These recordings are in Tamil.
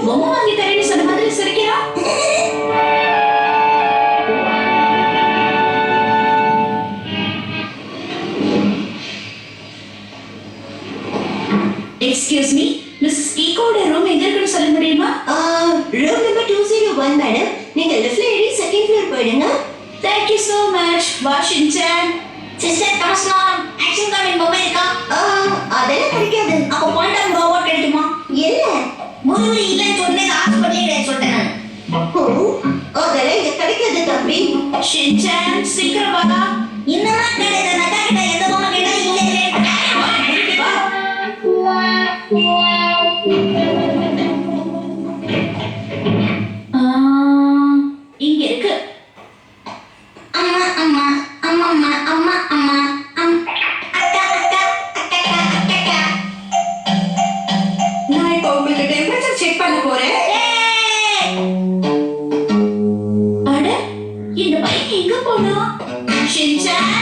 பொம்மை வாங்கி தரேன்னு சொன்ன மாதிரி சிரிக்கிறா. எக்ஸ்கியூஸ் மீ, மிஸ்ஸஸ் கீகோட ரூம் எங்க இருக்குன்னு சொல்ல முடியுமா? Room number 201 madam. நீங்க லெஃப்ட்ல ஏறி செகண்ட் ஃப்ளோர் போயிடுங்க. Thank you so much, Washington. Sister நமஸ்காரம். ஆக்ஷன் காமிங் பொம்மை இருக்கா? அதெல்லாம் கிடைக்காது. அப்போ குவாண்டம் ரோபோட் கிடைக்குமா? இல்ல. முருகரி இல்லைன்னு சொன்னேன், ஹாஸ்பிட்டலே கிடையாது சொல்லிட்டேன். அதெல்லாம் இங்க கிடைக்காது தம்பி. ஷின்சான் சீக்கிரம் வா. இன்னும் கிடையாது. நட்டா கிட்ட எந்த பொம்மை கேட்டா இல்ல இல்ல. இங்க இருக்கு. அம்மா அம்மா அம்மா அம்மா அம்மா அம்மா அக்கா அக்கா அக்கா அக்கா. நான் இப்போ உங்களுக்கு டெம்பரேச்சர் செக் பண்ண போறேன். அட, இந்த பைக் எங்க போனா? Shinchan,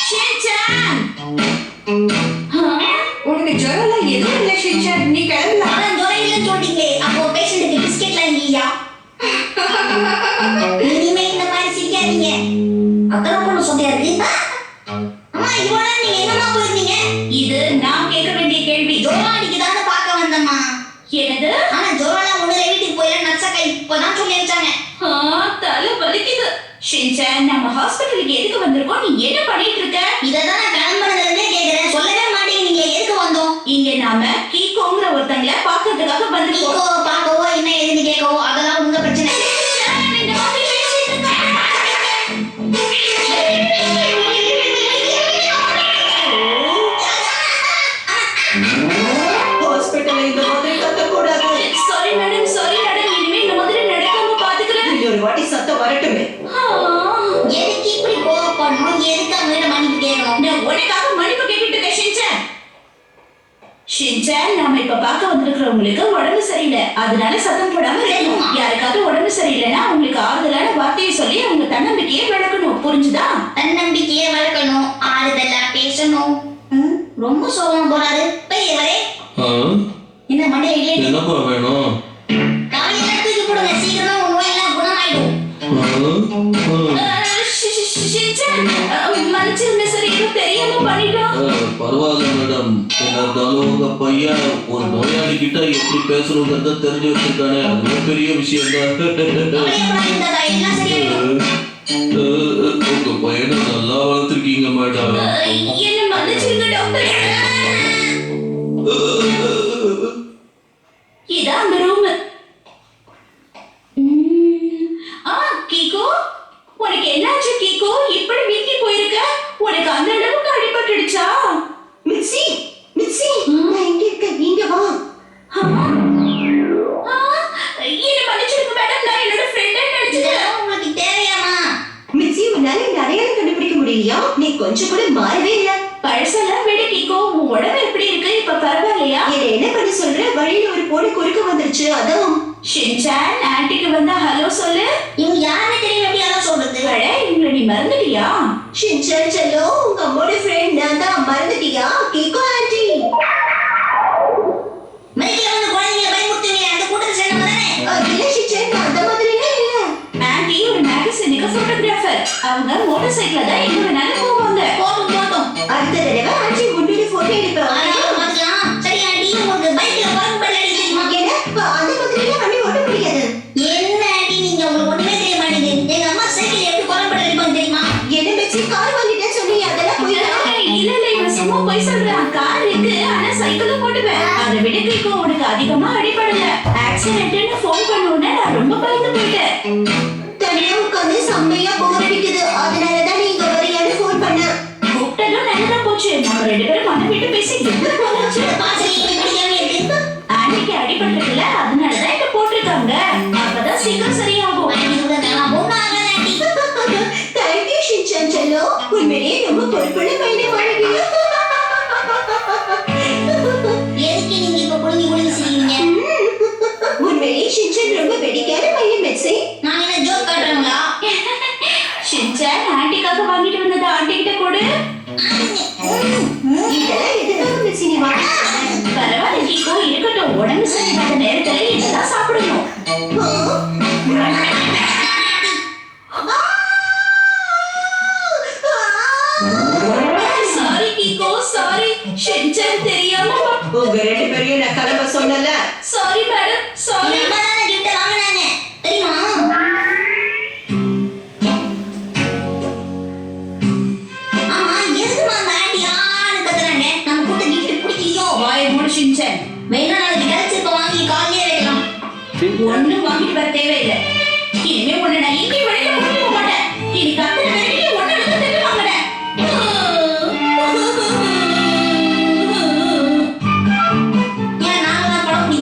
Shinchan. உனக்கு ஜுரம்லாம் எதுவும் இல்லை ஷின்சான், நீ கிளம்பலாம். அதான் ஜுரம் இல்லைன்னு சொல்லிட்டீங்களே, அப்போ பேஷண்ட்டுக்கு பிஸ்கெட்லாம் இல்லையா? இனிமே இந்த மாதிரி சிரிக்காதீங்க. அக்கறை பொண்ணு சொன்னியா இருக்கு. அம்மா இவ்வளோ நீங்க எங்கம்மா போயிருந்தீங்க? இது நான் கேட்க வேண்டிய கேள்வி. ஜுரம் அடிக்குதான்னு பார்க்க வந்தம்மா. என்னது? ஆனா ஜுரம்லாம் ஒண்ணு வீட்டுக்கு போயில நர்ஸக்கா இப்பதான் சொல்லி வச்சாங்க. தலை வலிக்குது. ஷின்சான், நம்ம ஹாஸ்பிட்டலுக்கு எதுக்கு வந்திருக்கோம்? நீ என்ன பண்ணிட்டு இருக்க? இததான் நான் கிளம்புறதுல இருந்தே கேக்குறேன். சொல்லவே மாட்டேங்கிறீங்க. எதுக்கு வந்தோம்? இங்க நாம கீகோங்கிற ஒருத்தங்கள பாக்கிறதுக்காக வந்திருக்கோம். நீக்கோ பார்க்கவோ என்ன ஏதுன்னு கேட்கவோ அதெல்லாம் உங்க பிரச்சனை. இந்த மாதிரி பேசிட்டு இருக்காங்க. ஹாஸ்பிட்டல்ல இந்த மாதிரி கத்தக்கூடாது. Sorry madam, sorry madam. இனிமே இந்த மாதிரி நடக்காம பாத்துக்கிறேன். இன்னொரு வாட்டி சத்தம் வரட்டுமே. எதுக்கு இப்படி கோவப்படணும்? எதுக்கு அவங்க மன்னிப்பு கேட்கணும்? நான் உனக்காக மன்னிப்பு கேட்டுட்டு இருக்கேன் ஷின்சான். ஷின்சான், நாம இப்ப பார்க்க வந்திருக்கிறவங்களுக்கு உடம்பு சரியில்லை, அதனால சத்தம் போடாம இருக்கணும். யாருக்காவது உடம்பு சரியில்லைன்னா அவங்களுக்கு ஆறுதலான வார்த்தையை சொல்லி அவங்க தன்னம்பிக்கையை விளக்கணும். புரிஞ்சுதா? தன்னம்பிக்கையை வளர்க்கணும், ஆறுதலா பேசணும். ரொம்ப சோகமா போறாரு பெரியவரே. என்ன மண்டையிலே என்னப்பா வேணும்? காலையில தூக்கி போடுங்க, சீக்கிரமா உன் நோயெல்லாம் குணமாயிடும். ஷின்சான், மன்னிச்சிருங்க சார், ஏதோ தெரியாம பண்ணிட்டோம். பரவாயில்ல மேடம். என்ன இருந்தாலும் உங்க பையன் ஒரு நோயாளி கிட்ட எப்படி பேசணுங்கிறத தெரிஞ்சு வச்சிருக்கானே, அது பெரிய விஷயம் கவலைப்படாதீங்க, எல்லாம் சரியாயிடும். உங்க பையனை நல்லா வளர்த்துருக்கீங்க மேடம். என்ன மன்னிச்சிருங்க டாக்டர். இதான் அந்த ரூம். கீகோ, உனக்கு என்னாச்சு கீகோ? இப்படி வீங்கி போயிருக்க? உனக்கு அந்த அளவுக்கு அடிபட்டுடுச்சா? மிக்ஸி மிக்ஸி, நான் இங்க இருக்கேன், நீங்க வா. என்ன மன்னிச்சிருங்க மேடம், நான் என்னோட ஃப்ரெண்டை நினைச்சேன். உங்களுக்கு தேவையாமா? மிக்ஸி, உன்னால இந்த அடையாளம் கண்டுபிடிக்க முடியலையா? நீ கொஞ்சம் கூட மாறவே இல்ல. பழசெல்லாம் விட கீகோ, உன் உடம்பு எப்படி இருக்கு? இப்ப பரவாயில்லையா? என்ன என்ன பண்ண சொல்ற? வழியில ஒரு பொண்ணு குறுக்க வந்துருச்சு, அதான். ஷின்சான், ஆன்ட்டிக்கு வந்தா ஹலோ சொல்லு. இவங்க யாருன்னு தெரியும், எப்படி அதான் சொல்றது? அட, இவங்களை நீ மறந்துட்டியா? ஷின்சான் செல்லோ, உங்க அம்மோட ஃப்ரெண்ட் நான் தான். மறந்துட்டியா? கீகோ ஆண்டி. மைக்கில வந்து குழந்தைங்களை பயமுறுத்துவீங்க, அந்த கூட்டத்தை சேர்ந்தவங்க தானே? இல்ல ஷின்சான், நான் அந்த மாதிரிலாம் இல்ல. ஆன்ட்டி ஒரு மேகசினுக்கு போட்டோகிராஃபர். அவங்க மோட்டார் சைக்கிள்ல தான் எங்க வேணாலும் போவாங்க. போட்டும் போட்டும். அடுத்த தடவை ஆண்டி உன்னோட போட்டோ எடுப்பேன். பார்த்துக்கலாம். சரி ஆண்டி, உங்களுக்கு பைக்ல குரங்கு பல் அடிக்க தெரியுமா? அந்த மாதிரிலாம் வண்டி ஓட்ட முடியாது. என்ன ஆண்டி நீங்க, உங்களுக்கு ஒண்ணுமே தெரிய மாட்டேங்குது. எங்க அம்மா சைக்கிள் எப்படி குரங்கு பல் அடிப்பாங்க தெரியுமா? என்ன மிக்ஸி, கார் வாங்கிட்டேன்னு சொன்னீங்க, அதெல்லாம் போய் இல்ல இல்ல, இவன் சும்மா போய் சொல்றான். கார் இருக்கு, ஆனா சைக்கிளும் போட்டுவேன். அதை விட கீகோ, உனக்கு அதிகமா அடிபடல. ஆக்சிடென்ட்னு ஃபோன் பண்ண உடனே நான் ரொம்ப பயந்து போயிட்டேன். தனியா உட்காந்து செம்மையா போர் அடிக்குது, அதனாலதான் நீங்க வரையான்னு ஃபோன் பண்ணேன். கூப்பிட்டதும் நல்லதா போச்சு. நம்ம ரெண்டு பேரும் மனம் விட்டு பேசி எங்க போச்சு. வாசல் எப்படி பிடிக்காம இருக்கு? ஆன்ட்டிக்கு அடிபட்டதுல அதனாலதான் இங்க போட்டிருக்காங்க. அப்பதான் சீக்கிரம் சரியாகும். ஆண்டி கூட நான் பொண்ணு ஆகல ஆண்டி. தேங்க்யூ ஷின்சான் செல்லோ, உண்மையிலேயே ரொம்ப பொறுப்புள்ள பையனை வாழ்க்கை. எதுக்கு நீங்க இப்ப புழுங்கி புழுங்கி சிரிக்கிறீங்க? உண்மையிலேயே ஷின்சான் ரொம்ப வெடிக்காத பையன் மிக்ஸி. நான் என்ன ஜோக் காட்டுறீங்களா? ஷின்சான், ஆன்ட்டிக்காக வாங்கிட்டு வந்தது ஆன்ட்டி கிட்ட கொடு. இதெல்லாம் எதுக்காக மிக்ஸி நீ வாங்க? பரவாயில்ல கீகோ, இருக்கட்டும். உடம்பு சரியில்லாத நேரத்துல இதெல்லாம் சாப்பிடுங்க. Sorry கிகோ, sorry. ஷின்சான் தெரியாம. உங்க ரெண்டு பேரையும் நான் கிளம்ப சொன்னல. Sorry madam, sorry. அம்மா தானே gift வாங்குனாங்க தெரியுமா? ஆமா எதுக்குமா அந்த ஆண்டி ஆன்னு கத்துறாங்க? நம்ம கொடுத்த gift பிடிக்கலையோ? வாயை மூடு ஷின்சான். வேணா நாளைக்கு கிடைச்சிருப்ப வாங்கி காலையே வைக்கலாம். ஒண்ணும் வாங்கிட்டு வர தேவையில்லை.